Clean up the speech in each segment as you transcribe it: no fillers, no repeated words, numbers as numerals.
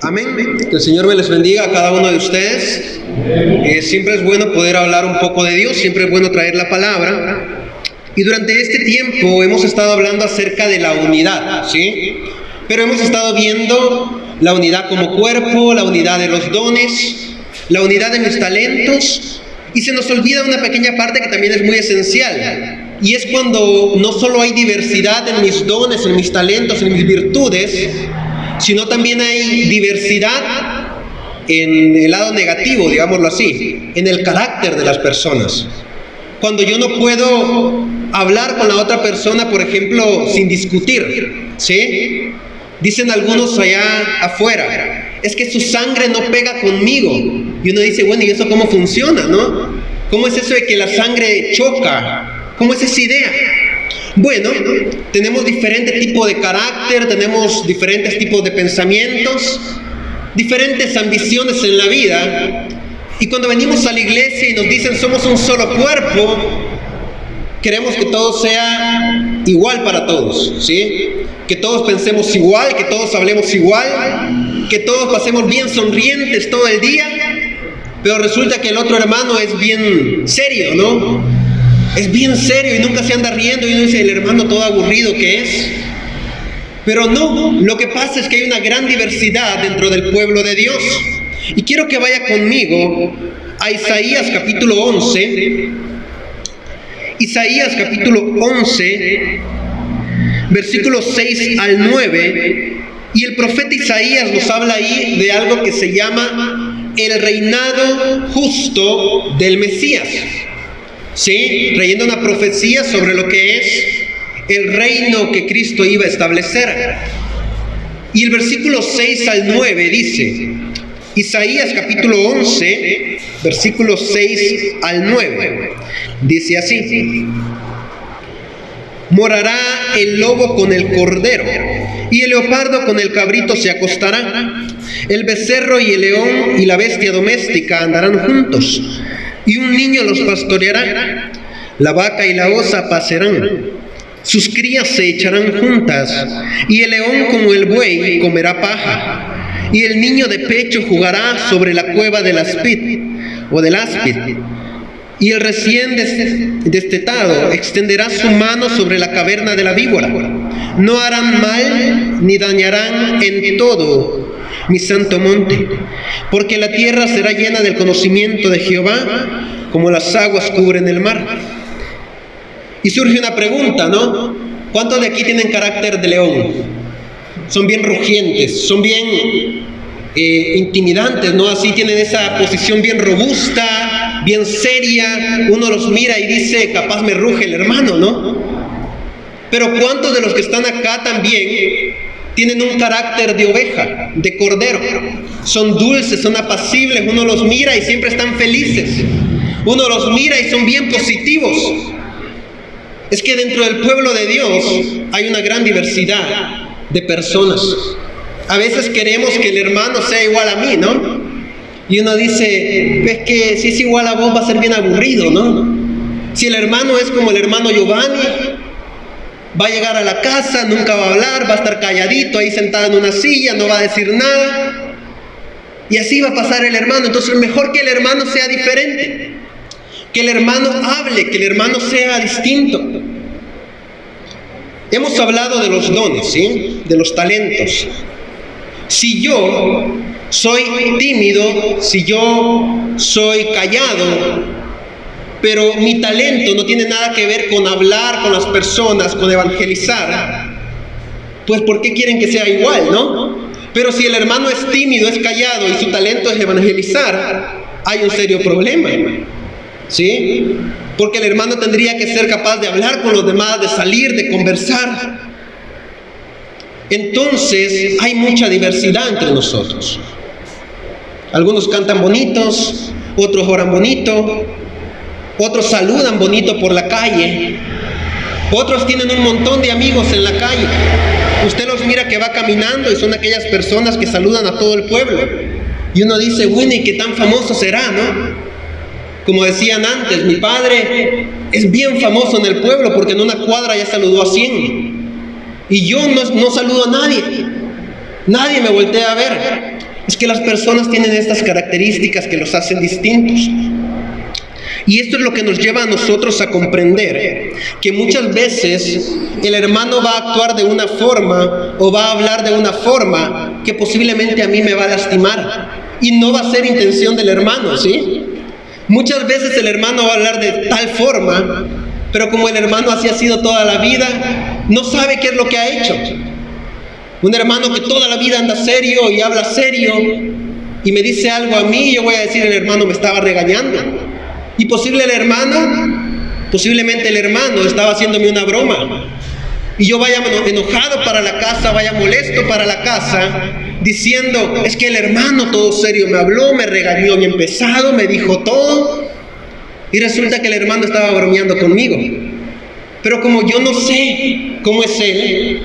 Amén. Que el Señor me les bendiga a cada uno de ustedes. Siempre es bueno poder hablar un poco de Dios, siempre es bueno traer la palabra. Y durante este tiempo hemos estado hablando acerca de la unidad, ¿sí? Pero hemos estado viendo la unidad como cuerpo, la unidad de los dones, la unidad de mis talentos. Y se nos olvida una pequeña parte que también es muy esencial. Y es cuando no solo hay diversidad en mis dones, en mis talentos, en mis virtudes, sino también hay diversidad en el lado negativo, digámoslo así, en el carácter de las personas. Cuando yo no puedo hablar con la otra persona, por ejemplo, sin discutir, ¿sí? Dicen algunos allá afuera, es que su sangre no pega conmigo. Y uno dice, bueno, ¿y eso cómo funciona, no? ¿Cómo es eso de que la sangre choca? ¿Cómo es esa idea? Bueno, tenemos diferentes tipos de carácter, tenemos diferentes tipos de pensamientos, diferentes ambiciones en la vida. Y cuando venimos a la iglesia y nos dicen somos un solo cuerpo, queremos que todo sea igual para todos, ¿sí? Que todos pensemos igual, que todos hablemos igual, que todos pasemos bien sonrientes todo el día, pero resulta que el otro hermano es bien serio, ¿no? Es bien serio y nunca se anda riendo y uno dice, el hermano todo aburrido que es. Pero no, lo que pasa es que hay una gran diversidad dentro del pueblo de Dios. Y quiero que vaya conmigo a Isaías capítulo 11. Isaías capítulo 11, versículos 6 al 9. Y el profeta Isaías nos habla ahí de algo que se llama el reinado justo del Mesías. ¿Sí? Trayendo una profecía sobre lo que es el reino que Cristo iba a establecer. Y el versículo 6 al 9 dice, Isaías capítulo 11, versículos 6 al 9, dice así: morará el lobo con el cordero, y el leopardo con el cabrito se acostará. El becerro y el león y la bestia doméstica andarán juntos, y un niño los pastoreará. La vaca y la osa pasarán, sus crías se echarán juntas, y el león como el buey comerá paja. Y el niño de pecho jugará sobre la cueva del áspid, o del áspid. Y el recién destetado extenderá su mano sobre la caverna de la víbora. No harán mal ni dañarán en todo mi santo monte, porque la tierra será llena del conocimiento de Jehová, como las aguas cubren el mar. Y surge una pregunta, ¿no? ¿Cuántos de aquí tienen carácter de león? Son bien rugientes, son bien intimidantes, ¿no? Así tienen esa posición bien robusta, bien seria. Uno los mira y dice, capaz me ruge el hermano, ¿no? Pero ¿cuántos de los que están acá también tienen un carácter de oveja, de cordero? Son dulces, son apacibles, uno los mira y siempre están felices. Uno los mira y son bien positivos. Es que dentro del pueblo de Dios hay una gran diversidad de personas. A veces queremos que el hermano sea igual a mí, ¿no? Y uno dice, ves que si es igual a vos va a ser bien aburrido, ¿no? Si el hermano es como el hermano Giovanni, va a llegar a la casa, nunca va a hablar, va a estar calladito ahí sentado en una silla, no va a decir nada. Y así va a pasar el hermano. Entonces mejor que el hermano sea diferente, que el hermano hable, que el hermano sea distinto. Hemos hablado de los dones, ¿sí? De los talentos. Si yo soy tímido, si yo soy callado, pero mi talento no tiene nada que ver con hablar con las personas, con evangelizar, pues ¿por qué quieren que sea igual, no? Pero si el hermano es tímido, es callado y su talento es evangelizar, hay un serio problema, ¿sí? Porque el hermano tendría que ser capaz de hablar con los demás, de salir, de conversar. Entonces hay mucha diversidad entre nosotros. Algunos cantan bonitos, otros oran bonito, otros saludan bonito por la calle, otros tienen un montón de amigos en la calle. Usted los mira que va caminando y son aquellas personas que saludan a todo el pueblo. Y uno dice, Winnie, ¿qué tan famoso será, no? Como decían antes, mi padre es bien famoso en el pueblo porque en una cuadra ya saludó a 100. Y yo no saludo a nadie. Nadie me voltea a ver. Es que las personas tienen estas características que los hacen distintos. Y esto es lo que nos lleva a nosotros a comprender que muchas veces el hermano va a actuar de una forma o va a hablar de una forma que posiblemente a mí me va a lastimar. Y no va a ser intención del hermano, ¿sí? Muchas veces el hermano va a hablar de tal forma, pero como el hermano así ha sido toda la vida, no sabe qué es lo que ha hecho. Un hermano que toda la vida anda serio y habla serio y me dice algo a mí, yo voy a decir, el hermano me estaba regañando. Y posiblemente el hermano estaba haciéndome una broma. Y yo vaya enojado para la casa, vaya molesto para la casa, diciendo, es que el hermano todo serio me habló, me regañó bien pesado, me dijo todo. Y resulta que el hermano estaba bromeando conmigo. Pero como yo no sé cómo es él,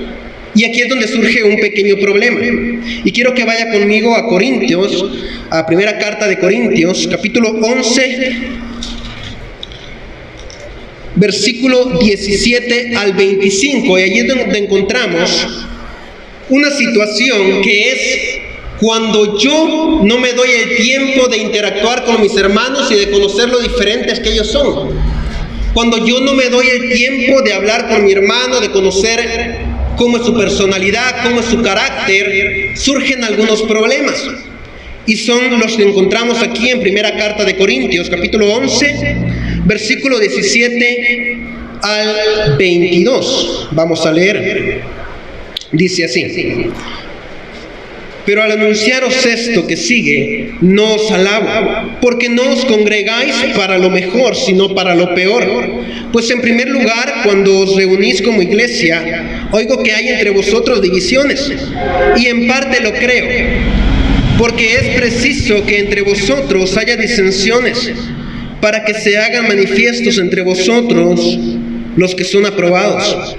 y aquí es donde surge un pequeño problema. Y quiero que vaya conmigo a Corintios, a primera carta de Corintios, capítulo 11, versículo 17 al 25. Y allí es donde encontramos una situación que es cuando yo no me doy el tiempo de interactuar con mis hermanos y de conocer lo diferentes que ellos son. Cuando yo no me doy el tiempo de hablar con mi hermano, de conocer cómo es su personalidad, cómo es su carácter, surgen algunos problemas. Y son los que encontramos aquí en primera carta de Corintios, capítulo 11, versículo 17 al 22. Vamos a leer. Dice así: pero al anunciaros esto que sigue, no os alabo, porque no os congregáis para lo mejor, sino para lo peor. Pues en primer lugar, cuando os reunís como iglesia, oigo que hay entre vosotros divisiones, y en parte lo creo, porque es preciso que entre vosotros haya disensiones, para que se hagan manifiestos entre vosotros los que son aprobados.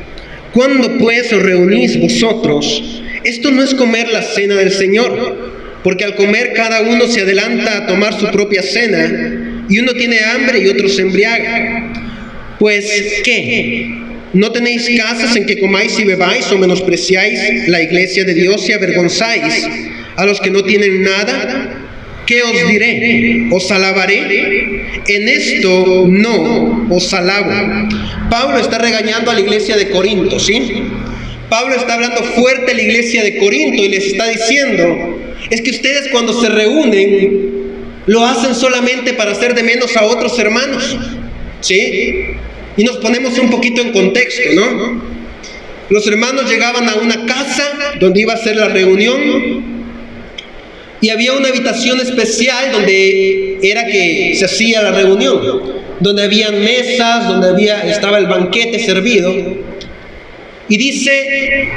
Cuando pues os reunís vosotros, esto no es comer la cena del Señor, porque al comer cada uno se adelanta a tomar su propia cena, y uno tiene hambre y otro se embriaga. Pues, ¿qué? ¿No tenéis casas en que comáis y bebáis, o menospreciáis la iglesia de Dios y avergonzáis a los que no tienen nada? ¿Qué os diré? ¿Os alabaré? En esto no os alabo. Pablo está regañando a la iglesia de Corinto, ¿sí? Pablo está hablando fuerte a la iglesia de Corinto y les está diciendo, es que ustedes cuando se reúnen, lo hacen solamente para hacer de menos a otros hermanos, ¿sí? Y nos ponemos un poquito en contexto, ¿no? Los hermanos llegaban a una casa donde iba a ser la reunión, y había una habitación especial donde era que se hacía la reunión, donde habían mesas, donde estaba el banquete servido. Y dice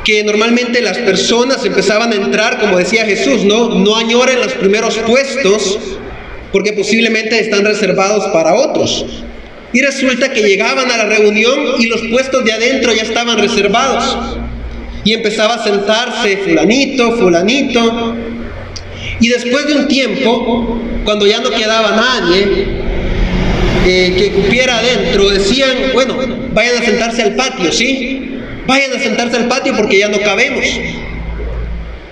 que normalmente las personas empezaban a entrar, como decía Jesús, no añoren los primeros puestos, porque posiblemente están reservados para otros. Y resulta que llegaban a la reunión y los puestos de adentro ya estaban reservados. Y empezaba a sentarse fulanito. Y después de un tiempo, cuando ya no quedaba nadie que cupiera adentro, decían, bueno, vayan a sentarse al patio, ¿sí? Vayan a sentarse al patio porque ya no cabemos.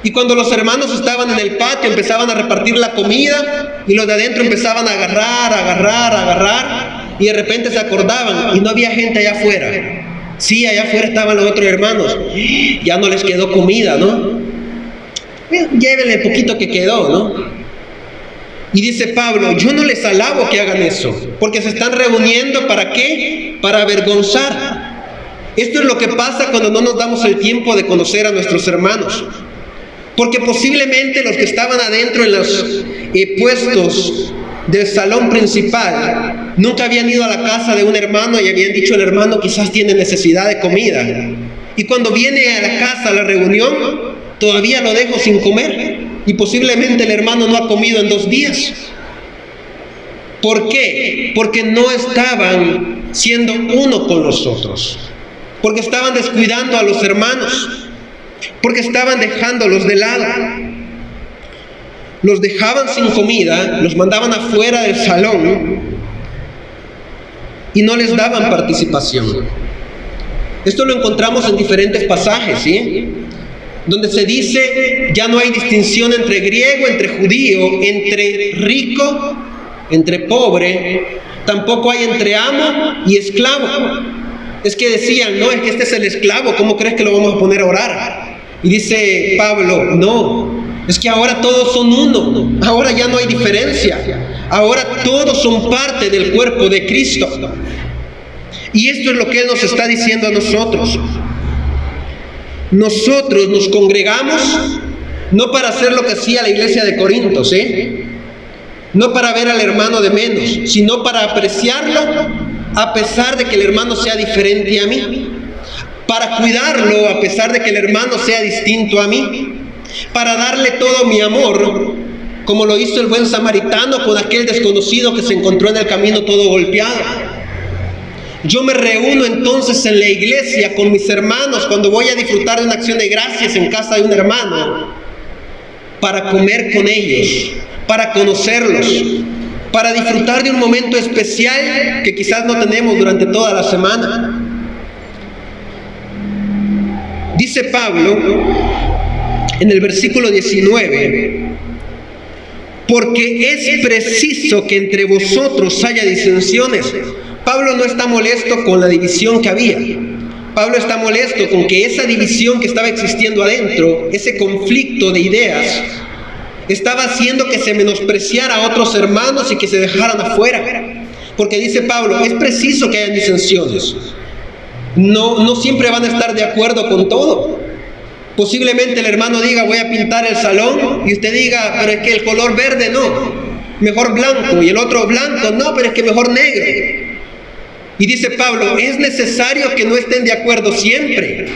Y cuando los hermanos estaban en el patio, empezaban a repartir la comida, y los de adentro empezaban a agarrar, y de repente se acordaban, y no había gente allá afuera. Sí, allá afuera estaban los otros hermanos. Ya no les quedó comida, ¿no? Llévenle el poquito que quedó, ¿no? Y dice Pablo, yo no les alabo que hagan eso, porque se están reuniendo, ¿para qué? Para avergonzar. Esto es lo que pasa cuando no nos damos el tiempo de conocer a nuestros hermanos, porque posiblemente los que estaban adentro en los puestos del salón principal nunca habían ido a la casa de un hermano y habían dicho, el hermano quizás tiene necesidad de comida, y cuando viene a la casa, a la reunión, todavía lo dejo sin comer, y posiblemente el hermano no ha comido en 2 días. ¿Por qué? Porque no estaban siendo uno con los otros, porque estaban descuidando a los hermanos, porque estaban dejándolos de lado. Los dejaban sin comida, los mandaban afuera del salón y no les daban participación. Esto lo encontramos en diferentes pasajes, ¿sí? donde se dice ya no hay distinción entre griego, entre judío, entre rico, entre pobre, tampoco hay entre amo y esclavo. Es que decían, no, es que este es el esclavo, ¿cómo crees que lo vamos a poner a orar? Y dice Pablo, no, es que ahora todos son uno, ahora ya no hay diferencia, ahora todos son parte del cuerpo de Cristo. Y esto es lo que Él nos está diciendo a nosotros. Nosotros nos congregamos no para hacer lo que hacía la iglesia de Corinto, no para ver al hermano de menos, sino para apreciarlo a pesar de que el hermano sea diferente a mí, para cuidarlo a pesar de que el hermano sea distinto a mí, para darle todo mi amor, como lo hizo el buen samaritano con aquel desconocido que se encontró en el camino todo golpeado. Yo me reúno entonces en la iglesia con mis hermanos cuando voy a disfrutar de una acción de gracias en casa de un hermano, para comer con ellos, para conocerlos, para disfrutar de un momento especial que quizás no tenemos durante toda la semana. Dice Pablo en el versículo 19, porque es preciso que entre vosotros haya disensiones. Pablo no está molesto con la división que había. Pablo está molesto con que esa división que estaba existiendo adentro, ese conflicto de ideas, estaba haciendo que se menospreciara a otros hermanos y que se dejaran afuera. Porque dice Pablo, es preciso que hayan disensiones. No siempre van a estar de acuerdo con todo. Posiblemente el hermano diga, voy a pintar el salón, y usted diga, pero es que el color verde no, mejor blanco, y el otro blanco, no, pero es que mejor negro. Y dice Pablo, es necesario que no estén de acuerdo siempre,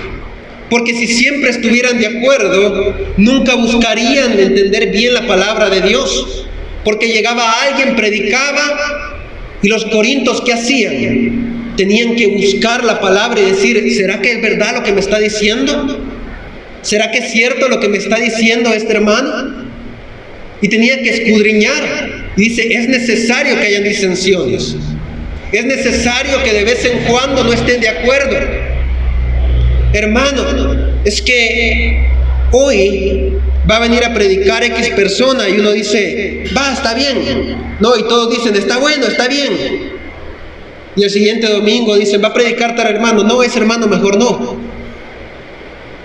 porque si siempre estuvieran de acuerdo, nunca buscarían entender bien la palabra de Dios, porque llegaba alguien, predicaba, y los corintios, ¿qué hacían? Tenían que buscar la palabra y decir, ¿será que es verdad lo que me está diciendo? ¿Será que es cierto lo que me está diciendo este hermano? Y tenía que escudriñar. Y dice, es necesario que hayan disensiones. Es necesario que de vez en cuando no estén de acuerdo. Hermano, es que hoy va a venir a predicar X persona y uno dice, va, está bien. No, y todos dicen, está bueno, está bien. Y el siguiente domingo dicen, va a predicar tal hermano. No, ese hermano mejor no.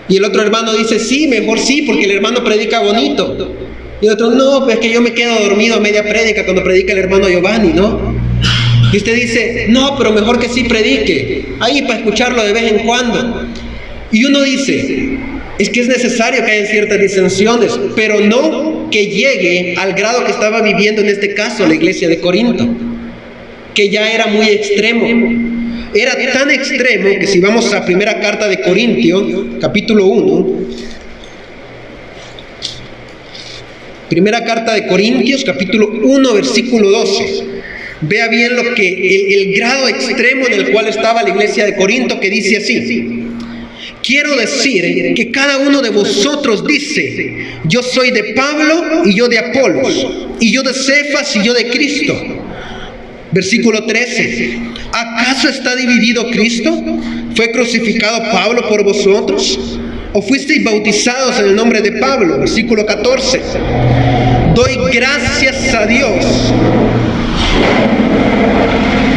Y el otro hermano dice, sí, mejor sí, porque el hermano predica bonito. Y el otro, no, pues es que yo me quedo dormido a media prédica cuando predica el hermano Giovanni, ¿no? Y usted dice, no, pero mejor que sí predique, ahí para escucharlo de vez en cuando. Y uno dice, es que es necesario que haya ciertas disensiones, pero no que llegue al grado que estaba viviendo en este caso la iglesia de Corinto, que ya era muy extremo. Era tan extremo que si vamos a primera carta de Corintios, capítulo 1, primera carta de Corintios, capítulo 1, versículo 12, vea bien lo que el grado extremo en el cual estaba la iglesia de Corinto, que dice así: quiero decir que cada uno de vosotros dice, yo soy de Pablo y yo de Apolos, y yo de Cefas y yo de Cristo. Versículo 13, ¿acaso está dividido Cristo? ¿Fue crucificado Pablo por vosotros? ¿O fuisteis bautizados en el nombre de Pablo? Versículo 14, doy gracias a Dios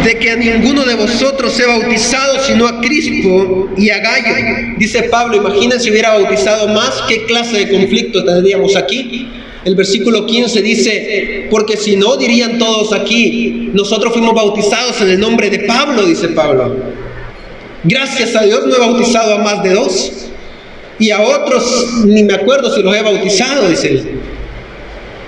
de que a ninguno de vosotros he bautizado sino a Crispo y a Gayo. Dice Pablo, imagínense si hubiera bautizado más, ¿qué clase de conflicto tendríamos aquí? El versículo 15 dice, porque si no dirían todos aquí, nosotros fuimos bautizados en el nombre de Pablo, dice Pablo. Gracias a Dios no he bautizado a más de 2, y a otros ni me acuerdo si los he bautizado, dice él.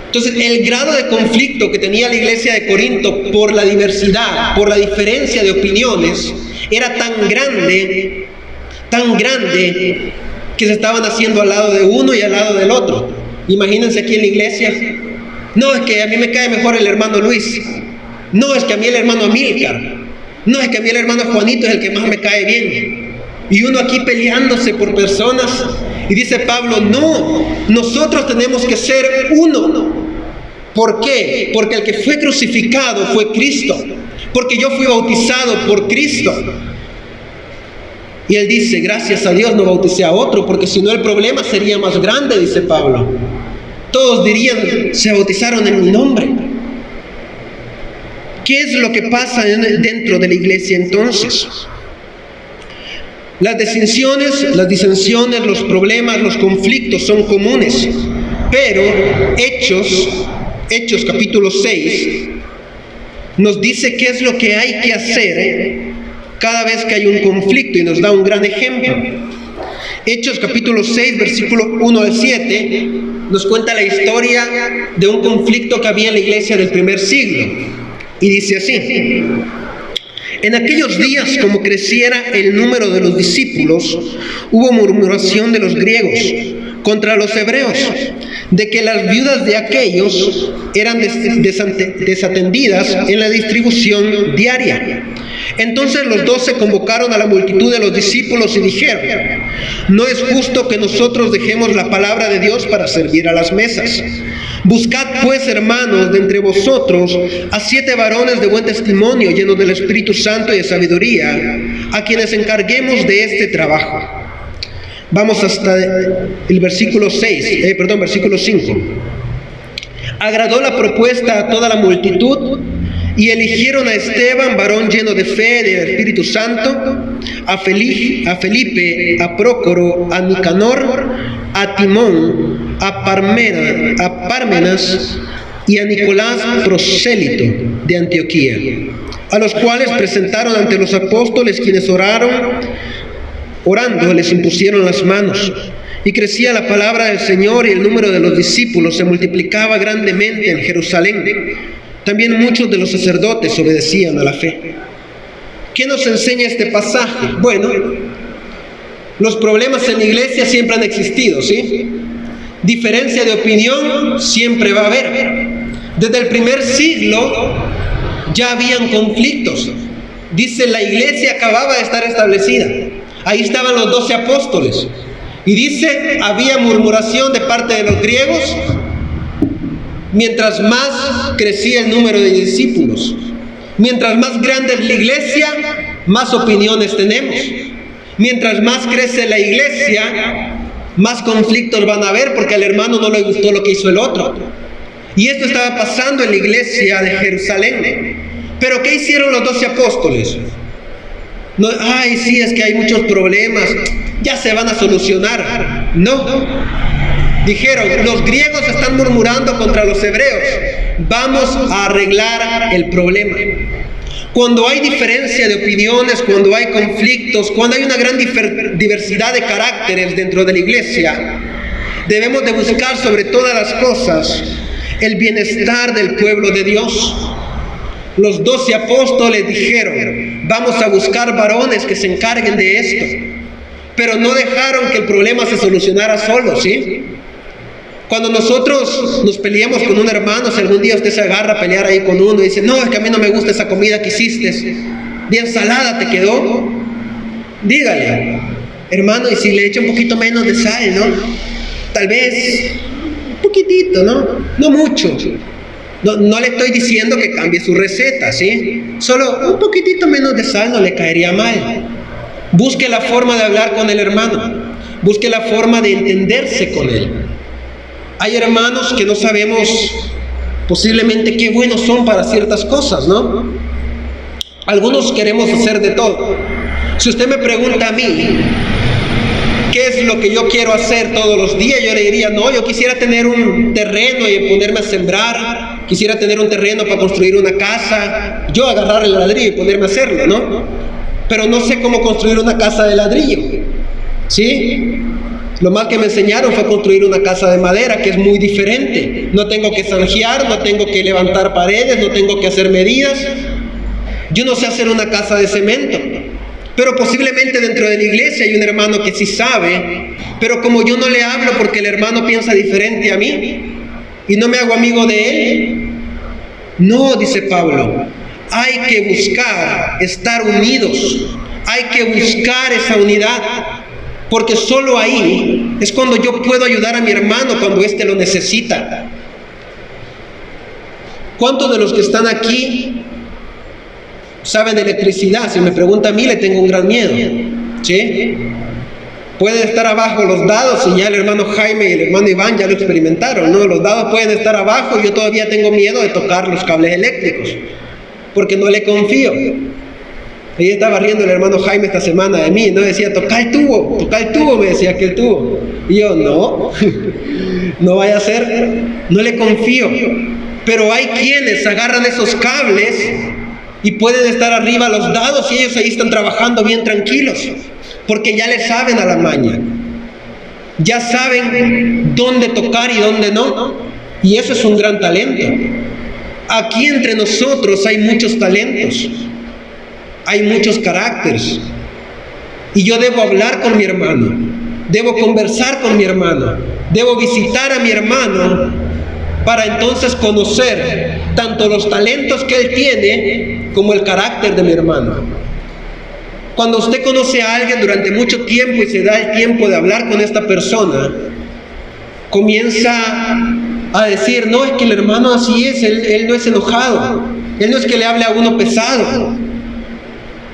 Entonces el grado de conflicto que tenía la iglesia de Corinto por la diversidad, por la diferencia de opiniones, era tan grande, que se estaban haciendo al lado de uno y al lado del otro. Imagínense aquí en la iglesia, no, es que a mí me cae mejor el hermano Luis, no, es que a mí el hermano Amílcar, no, es que a mí el hermano Juanito es el que más me cae bien. Y uno aquí peleándose por personas. Y dice Pablo, no, nosotros tenemos que ser uno. ¿Por qué? Porque el que fue crucificado fue Cristo, porque yo fui bautizado por Cristo. Y él dice, gracias a Dios no bauticé a otro, porque si no el problema sería más grande, dice Pablo. Todos dirían, se bautizaron en mi nombre. ¿Qué es lo que pasa dentro de la iglesia entonces? Las disensiones, los problemas, los conflictos son comunes, pero Hechos capítulo 6 nos dice qué es lo que hay que hacer cada vez que hay un conflicto y nos da un gran ejemplo. Hechos capítulo 6, versículo 1 al 7, nos cuenta la historia de un conflicto que había en la iglesia del primer siglo. Y dice así: en aquellos días, como creciera el número de los discípulos, hubo murmuración de los griegos contra los hebreos, de que las viudas de aquellos eran desatendidas en la distribución diaria. Entonces los 12 convocaron a la multitud de los discípulos y dijeron: no es justo que nosotros dejemos la palabra de Dios para servir a las mesas. Buscad pues, hermanos, de entre vosotros a 7 varones de buen testimonio, llenos del Espíritu Santo y de sabiduría, a quienes encarguemos de este trabajo. Vamos hasta el versículo 5. Agradó la propuesta a toda la multitud, y eligieron a Esteban, varón lleno de fe y del Espíritu Santo, a Felipe, a Prócoro, a Nicanor, a Timón, a Pármenas y a Nicolás, prosélito de Antioquía, a los cuales presentaron ante los apóstoles, quienes orando les impusieron las manos. Y crecía la palabra del Señor, y el número de los discípulos se multiplicaba grandemente en Jerusalén. También muchos de los sacerdotes obedecían a la fe. ¿Qué nos enseña este pasaje? Bueno, los problemas en la iglesia siempre han existido, ¿sí? Diferencia de opinión siempre va a haber. Desde el primer siglo ya habían conflictos. Dice, la iglesia acababa de estar establecida. Ahí estaban los 12 apóstoles. Y dice, había murmuración de parte de los griegos. Mientras más crecía el número de discípulos, mientras más grande es la iglesia, más opiniones tenemos. Mientras más crece la iglesia, más conflictos van a haber, porque al hermano no le gustó lo que hizo el otro. Y esto estaba pasando en la iglesia de Jerusalén. Pero ¿qué hicieron los 12 apóstoles? No, ay, sí, es que hay muchos problemas, ya se van a solucionar. No. Dijeron, los griegos están murmurando contra los hebreos, vamos a arreglar el problema. Cuando hay diferencia de opiniones, cuando hay conflictos, cuando hay una gran diversidad de caracteres dentro de la iglesia, debemos de buscar sobre todas las cosas el bienestar del pueblo de Dios. Los 12 apóstoles dijeron, vamos a buscar varones que se encarguen de esto, pero no dejaron que el problema se solucionara solo, ¿sí? Cuando nosotros nos peleamos con un hermano, si algún día usted se agarra a pelear ahí con uno y dice, no, es que a mí no me gusta esa comida que hiciste, bien salada te quedó, dígale, hermano, y si le echa un poquito menos de sal, ¿no? Tal vez un poquitito, ¿no? No mucho. No le estoy diciendo que cambie su receta, ¿sí? Solo un poquitito menos de sal no le caería mal. Busque la forma de hablar con el hermano, busque la forma de entenderse con él. Hay hermanos que no sabemos posiblemente qué buenos son para ciertas cosas, ¿no? Algunos queremos hacer de todo. Si usted me pregunta a mí, ¿qué es lo que yo quiero hacer todos los días? Yo le diría, no, yo quisiera tener un terreno y ponerme a sembrar, quisiera tener un terreno para construir una casa, yo agarrar el ladrillo y ponerme a hacerlo, ¿no? Pero no sé cómo construir una casa de ladrillo, ¿sí? Lo más que me enseñaron fue construir una casa de madera, que es muy diferente. No tengo que zanjear, no tengo que levantar paredes, no tengo que hacer medidas. Yo no sé hacer una casa de cemento. Pero posiblemente dentro de la iglesia hay un hermano que sí sabe, pero como yo no le hablo porque el hermano piensa diferente a mí y no me hago amigo de él. No, dice Pablo, hay que buscar estar unidos, hay que buscar esa unidad. Porque solo ahí es cuando yo puedo ayudar a mi hermano cuando éste lo necesita. ¿Cuántos de los que están aquí saben de electricidad? Si me pregunta a mí, le tengo un gran miedo. ¿sí? Pueden estar abajo los dados, y ya el hermano Jaime y el hermano Iván ya lo experimentaron, ¿no? Los dados pueden estar abajo y yo todavía tengo miedo de tocar los cables eléctricos, porque no le confío. Ahí estaba riendo el hermano Jaime esta semana de mí, ¿no? Decía, toca el tubo, me decía aquel tubo. Y yo, no, no vaya a ser, no le confío. Pero hay quienes agarran esos cables y pueden estar arriba los dados y ellos ahí están trabajando bien tranquilos, porque ya le saben a la maña, ya saben dónde tocar y dónde no, y eso es un gran talento. Aquí entre nosotros hay muchos talentos, hay muchos caracteres, y yo debo hablar con mi hermano, debo conversar con mi hermano, debo visitar a mi hermano para entonces conocer tanto los talentos que él tiene como el carácter de mi hermano. Cuando usted conoce a alguien durante mucho tiempo y se da el tiempo de hablar con esta persona, comienza a decir, no, es que el hermano así es, él no es enojado, él no es que le hable a uno pesado,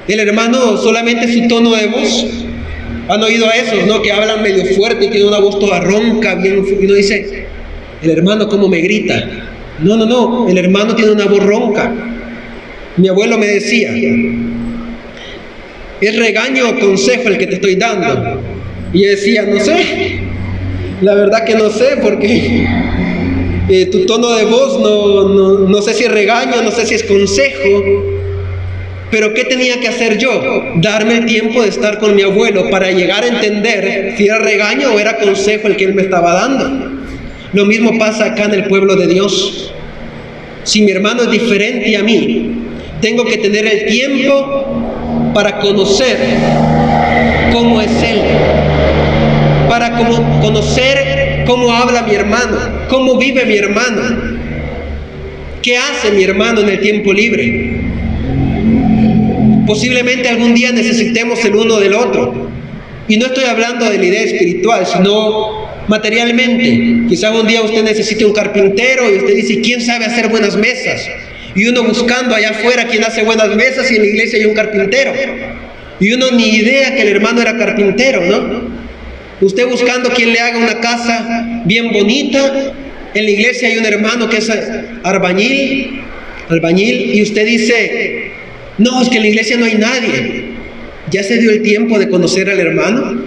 el hermano solamente su tono de voz. Han oído a esos, ¿no? Que hablan medio fuerte y tienen una voz toda ronca, bien, y uno dice, el hermano cómo me grita. No, el hermano tiene una voz ronca. Mi abuelo me decía, ¿es regaño o consejo el que te estoy dando? Y yo decía, no sé, la verdad que no sé, porque tu tono de voz no sé si es regaño, no sé si es consejo. Pero ¿qué tenía que hacer yo? Darme el tiempo de estar con mi abuelo para llegar a entender si era regaño o era consejo el que él me estaba dando. Lo mismo pasa acá en el pueblo de Dios. Si mi hermano es diferente a mí, tengo que tener el tiempo para conocer cómo es él, para conocer cómo habla mi hermano, cómo vive mi hermano, qué hace mi hermano en el tiempo libre. Posiblemente algún día necesitemos el uno del otro. Y no estoy hablando de la idea espiritual, sino materialmente. Quizás un día usted necesite un carpintero y usted dice, ¿quién sabe hacer buenas mesas? Y uno buscando allá afuera quién hace buenas mesas y en la iglesia hay un carpintero. Y uno ni idea que el hermano era carpintero, ¿no? Usted buscando quién le haga una casa bien bonita. En la iglesia hay un hermano que es albañil, y usted dice, no, es que en la iglesia no hay nadie. ¿Ya se dio el tiempo de conocer al hermano?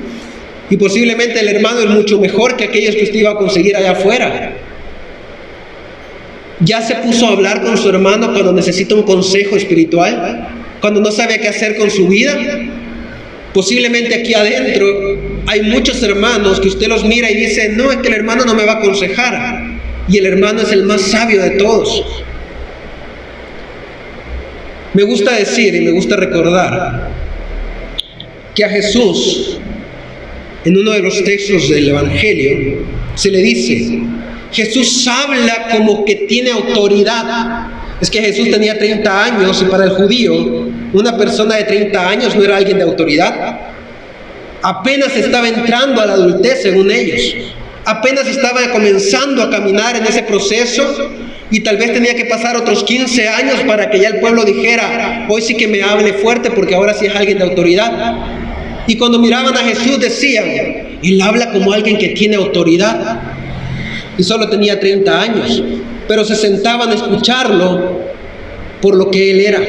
Y posiblemente el hermano es mucho mejor que aquellos que usted iba a conseguir allá afuera. ¿Ya se puso a hablar con su hermano cuando necesita un consejo espiritual? ¿Cuando no sabe qué hacer con su vida? Posiblemente aquí adentro hay muchos hermanos que usted los mira y dice, no, es que el hermano no me va a aconsejar. Y el hermano es el más sabio de todos. Me gusta decir y me gusta recordar que a Jesús, en uno de los textos del Evangelio, se le dice, Jesús habla como que tiene autoridad. Es que Jesús tenía 30 años y para el judío, una persona de 30 años no era alguien de autoridad. Apenas estaba entrando a la adultez según ellos. Apenas estaba comenzando a caminar en ese proceso. Y tal vez tenía que pasar otros 15 años para que ya el pueblo dijera, hoy sí que me hable fuerte porque ahora sí es alguien de autoridad. Y cuando miraban a Jesús decían, él habla como alguien que tiene autoridad. Y solo tenía 30 años, pero se sentaban a escucharlo por lo que él era.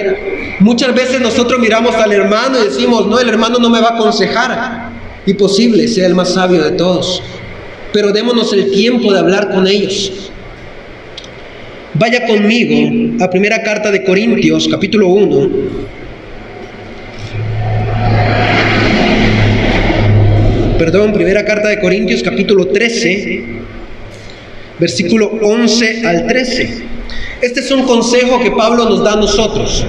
Muchas veces nosotros miramos al hermano y decimos, no, el hermano no me va a aconsejar. Y posible sea el más sabio de todos. Pero démonos el tiempo de hablar con ellos. Vaya conmigo a primera carta de Corintios, capítulo 1. Primera carta de Corintios, capítulo 13, versículo 11 al 13. Este es un consejo que Pablo nos da a nosotros.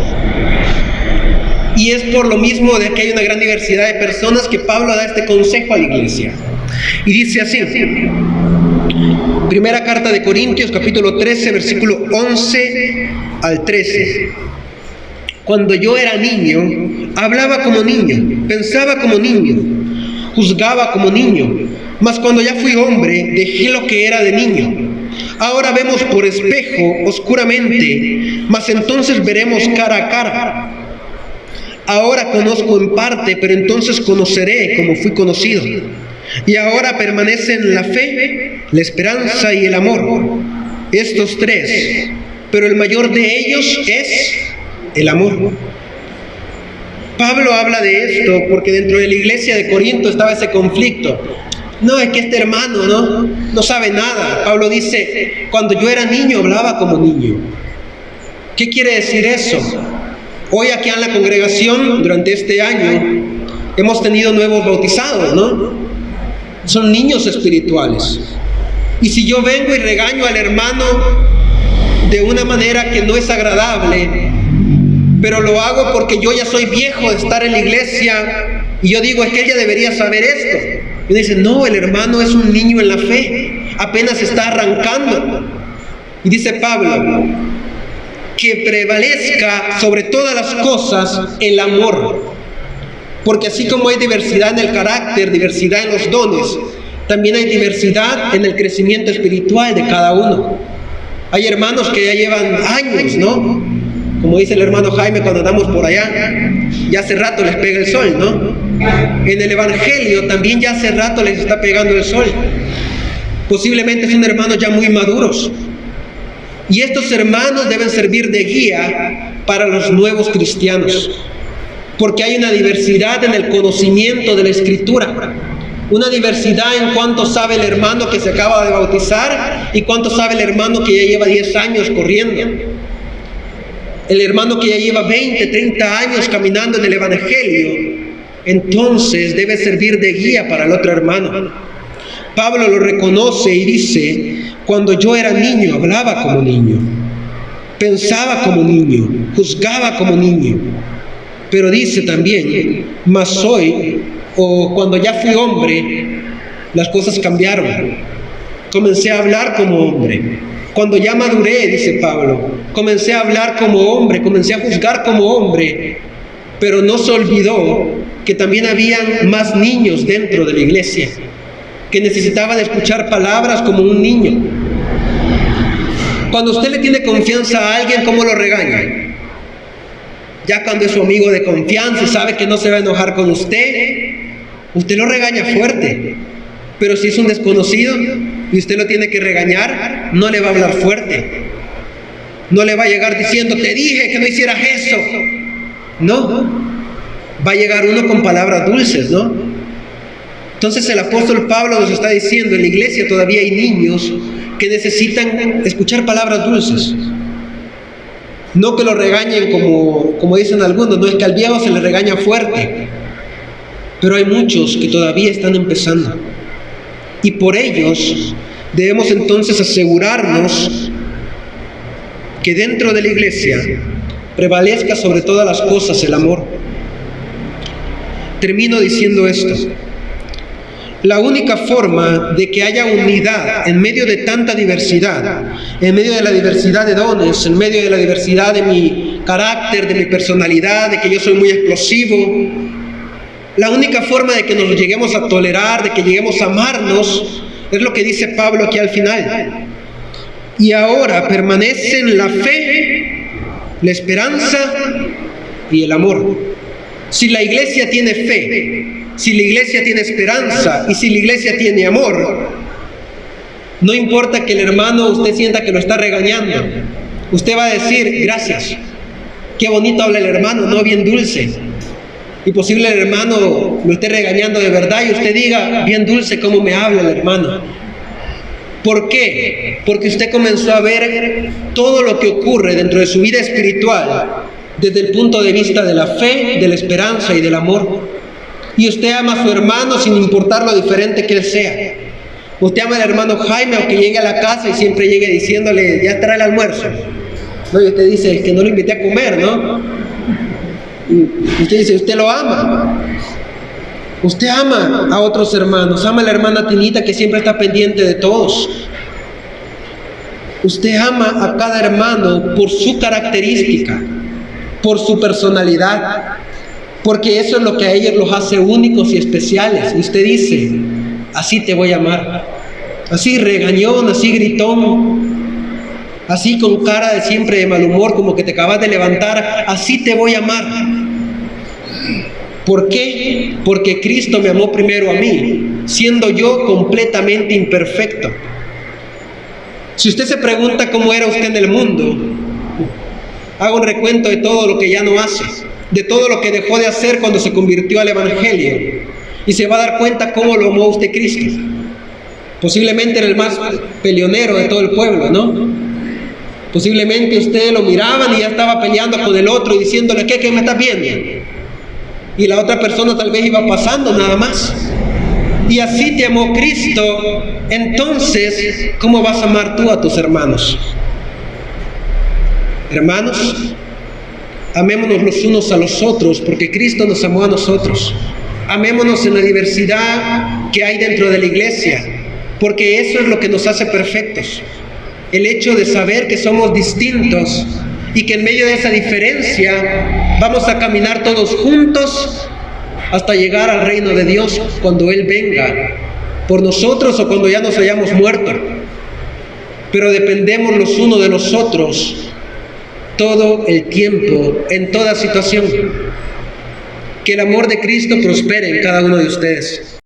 Y es por lo mismo de que hay una gran diversidad de personas que Pablo da este consejo a la iglesia. Y dice así. Primera carta de Corintios, capítulo 13, versículo 11 al 13. Cuando yo era niño, hablaba como niño, pensaba como niño, juzgaba como niño. Mas cuando ya fui hombre, dejé lo que era de niño. Ahora vemos por espejo, oscuramente, mas entonces veremos cara a cara. Ahora conozco en parte, pero entonces conoceré como fui conocido. Y ahora permanecen la fe, la esperanza y el amor. Estos tres, pero el mayor de ellos es el amor. Pablo habla de esto porque dentro de la iglesia de Corinto estaba ese conflicto. No, es que este hermano no sabe nada. Pablo dice, cuando yo era niño hablaba como niño. ¿Qué quiere decir eso? Hoy aquí en la congregación, durante este año, hemos tenido nuevos bautizados, ¿no? Son niños espirituales. Y si yo vengo y regaño al hermano de una manera que no es agradable, pero lo hago porque yo ya soy viejo de estar en la iglesia, y yo digo, es que él ya debería saber esto. Y dice, no, el hermano es un niño en la fe, apenas está arrancando. Y dice Pablo, que prevalezca sobre todas las cosas el amor. Porque así como hay diversidad en el carácter, diversidad en los dones, también hay diversidad en el crecimiento espiritual de cada uno. Hay hermanos que ya llevan años, ¿no? Como dice el hermano Jaime cuando andamos por allá, ya hace rato les pega el sol, ¿no? En el evangelio también ya hace rato les está pegando el sol. Posiblemente son hermanos ya muy maduros. Y estos hermanos deben servir de guía para los nuevos cristianos. Porque hay una diversidad en el conocimiento de la Escritura. Una diversidad en cuánto sabe el hermano que se acaba de bautizar y cuánto sabe el hermano que ya lleva 10 años corriendo. El hermano que ya lleva 20, 30 años caminando en el evangelio, entonces debe servir de guía para el otro hermano. Pablo lo reconoce y dice, cuando yo era niño hablaba como niño, pensaba como niño, juzgaba como niño. Pero dice también, mas hoy, o cuando ya fui hombre, las cosas cambiaron. Comencé a hablar como hombre. Cuando ya maduré, dice Pablo, comencé a hablar como hombre, comencé a juzgar como hombre, pero no se olvidó que también habían más niños dentro de la iglesia, que necesitaban escuchar palabras como un niño. Cuando usted le tiene confianza a alguien, ¿cómo lo regaña? Ya cuando es su amigo de confianza y sabe que no se va a enojar con usted, usted lo regaña fuerte. Pero si es un desconocido y usted lo tiene que regañar, no le va a hablar fuerte. No le va a llegar diciendo, te dije que no hicieras eso. No, va a llegar uno con palabras dulces, ¿no? Entonces el apóstol Pablo nos está diciendo, en la iglesia todavía hay niños que necesitan escuchar palabras dulces. No que lo regañen como dicen algunos, no es que al viejo se le regaña fuerte. Pero hay muchos que todavía están empezando. Y por ellos debemos entonces asegurarnos que dentro de la iglesia prevalezca sobre todas las cosas el amor. Termino diciendo esto. La única forma de que haya unidad en medio de tanta diversidad, en medio de la diversidad de dones, en medio de la diversidad de mi carácter, de mi personalidad, de que yo soy muy explosivo, la única forma de que nos lleguemos a tolerar, de que lleguemos a amarnos, es lo que dice Pablo aquí al final. Y ahora permanecen la fe, la esperanza y el amor. Si la iglesia tiene fe, si la iglesia tiene esperanza y si la iglesia tiene amor, no importa que el hermano usted sienta que lo está regañando, usted va a decir, gracias, qué bonito habla el hermano, no, bien dulce. Y posible el hermano lo esté regañando de verdad y usted diga, bien dulce cómo me habla el hermano. ¿Por qué? Porque usted comenzó a ver todo lo que ocurre dentro de su vida espiritual desde el punto de vista de la fe, de la esperanza y del amor. Y usted ama a su hermano sin importar lo diferente que él sea. Usted ama al hermano Jaime, aunque llegue a la casa y siempre llegue diciéndole, ya estará el almuerzo. No, y usted dice, es que no lo invité a comer, ¿no? Y usted dice, usted lo ama. Usted ama a otros hermanos, ama a la hermana Tinita que siempre está pendiente de todos. Usted ama a cada hermano por su característica, por su personalidad, porque eso es lo que a ellos los hace únicos y especiales. Y usted dice, así te voy a amar, así regañón, así gritón, así con cara de siempre de mal humor, como que te acabas de levantar, así te voy a amar. ¿Por qué? Porque Cristo me amó primero a mí, siendo yo completamente imperfecto. Si usted se pregunta cómo era usted en el mundo, haga un recuento de todo lo que ya no hace, de todo lo que dejó de hacer cuando se convirtió al Evangelio, y se va a dar cuenta cómo lo amó usted Cristo. Posiblemente era el más peleonero de todo el pueblo, ¿no? Posiblemente usted lo miraban y ya estaba peleando con el otro y diciéndole, ¿qué me estás viendo? Y la otra persona tal vez iba pasando nada más. Y así te amó Cristo. Entonces, ¿cómo vas a amar tú a tus hermanos? Hermanos, amémonos los unos a los otros, porque Cristo nos amó a nosotros. Amémonos en la diversidad que hay dentro de la iglesia, porque eso es lo que nos hace perfectos. El hecho de saber que somos distintos y que en medio de esa diferencia vamos a caminar todos juntos hasta llegar al reino de Dios cuando Él venga por nosotros o cuando ya nos hayamos muerto. Pero dependemos los unos de los otros todo el tiempo, en toda situación. Que el amor de Cristo prospere en cada uno de ustedes.